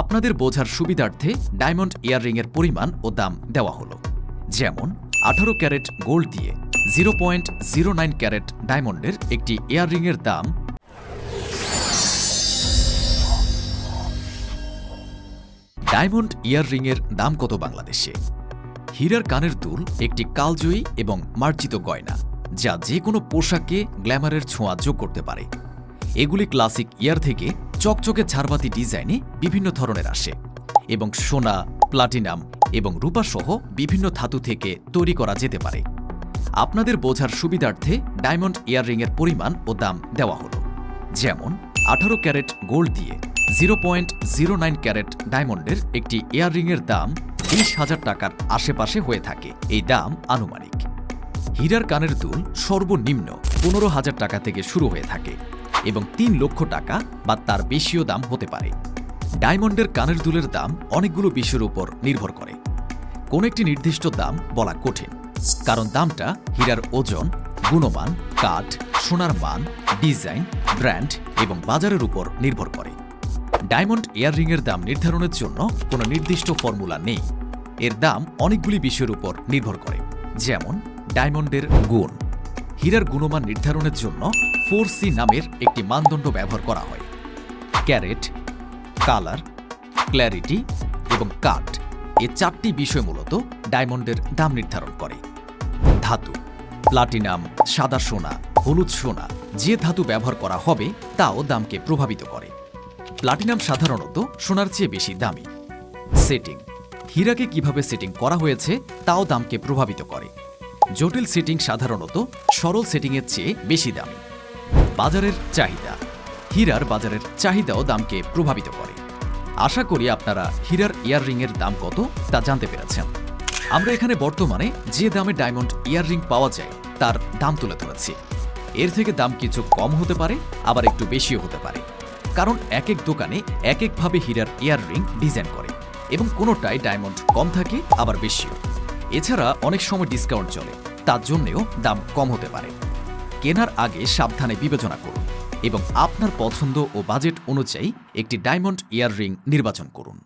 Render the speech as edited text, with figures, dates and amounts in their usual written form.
আপনাদের বোঝার সুবিধার্থে ডায়মন্ড ইয়াররিংয়ের পরিমাণ ও দাম দেওয়া হলো। যেমন 18 ক্যারেট গোল্ড দিয়ে 0.09 ক্যারেট ডায়মন্ডের একটি ইয়াররিংয়ের দাম ডায়মন্ড ইয়াররিংয়ের দাম কত বাংলাদেশে? হীরার কানের দুল একটি কালজয়ী এবং মার্জিত গয়না, যা যে কোনো পোশাকে গ্ল্যামারের ছোঁয়া যোগ করতে পারে। এগুলি ক্লাসিক ইয়ার থেকে চকচকে ঝাড়বাতি ডিজাইনে বিভিন্ন ধরনের আসে এবং সোনা, প্লাটিনাম এবং রূপা সহ বিভিন্ন ধাতু থেকে তৈরি করা যেতে পারে। আপনাদের বোঝার সুবিধার্থে ডায়মন্ড ইয়াররিংয়ের পরিমাণ ও দাম দেওয়া হলো। যেমন 18 ক্যারেট গোল্ড দিয়ে 0.09 ক্যারেট ডায়মন্ডের একটি ইয়াররিংয়ের দাম 20,000 টাকার আশেপাশে হয়ে থাকে। এই দাম আনুমানিক। হীরার কানের দুল সর্বনিম্ন 15,000 টাকা থেকে শুরু হয়ে থাকে এবং 3 লক্ষ টাকা বা তার বেশিও দাম হতে পারে। ডায়মন্ডের কানের দুলের দাম অনেকগুলো বিষয়ের উপর নির্ভর করে। কোন একটি নির্দিষ্ট দাম বলা কঠিন, কারণ দামটা হীরার ওজন, গুণমান, কাঠ, সোনার মান, ডিজাইন, ব্র্যান্ড এবং বাজারের উপর নির্ভর করে। ডায়মন্ড ইয়াররিংয়ের দাম নির্ধারণের জন্য কোনো নির্দিষ্ট ফর্মুলা নেই। এর দাম অনেকগুলি বিষয়ের উপর নির্ভর করে, যেমন ডায়মন্ডের গুণ। হীরার গুণমান নির্ধারণের জন্য 4C নামের একটি মানদণ্ড ব্যবহার করা হয়। ক্যারেট, কালার, ক্ল্যারিটি এবং কাট, এই 4টি বিষয় মূলত ডায়মন্ডের দাম নির্ধারণ করে। ধাতু, প্লাটিনাম, সাদা সোনা, হলুদ সোনা, যে ধাতু ব্যবহার করা হবে তাও দামকে প্রভাবিত করে। প্লাটিনাম সাধারণত সোনার চেয়ে বেশি দামি। সেটিং, হীরাকে কিভাবে সেটিং করা হয়েছে তাও দামকে প্রভাবিত করে। জটিল সেটিং সাধারণত সরল সেটিংয়ের চেয়ে বেশি দামি। বাজারের চাহিদা, হীরার বাজারের চাহিদাও দামকে প্রভাবিত করে। আশা করি আপনারা হীরার ইয়াররিংয়ের দাম কত তা জানতে পেরেছেন। আমরা এখানে বর্তমানে যে দামে ডায়মন্ড ইয়াররিং পাওয়া যায় তার দাম তুলে ধরেছি। এর থেকে দাম কিছু কম হতে পারে, আবার একটু বেশিও হতে পারে, কারণ এক এক দোকানে এক একভাবে হীরার ইয়াররিং ডিজাইন করে এবং কোনোটায় ডায়মন্ড কম থাকে আবার বেশিও। এছাড়া অনেক সময় ডিসকাউন্ট চলে, তার জন্যেও দাম কম হতে পারে। কেনার আগে সাবধানে বিবেচনা করুন এবং আপনার পছন্দ ও বাজেট অনুযায়ী একটি ডায়মন্ড ইয়াররিং নির্বাচন করুন।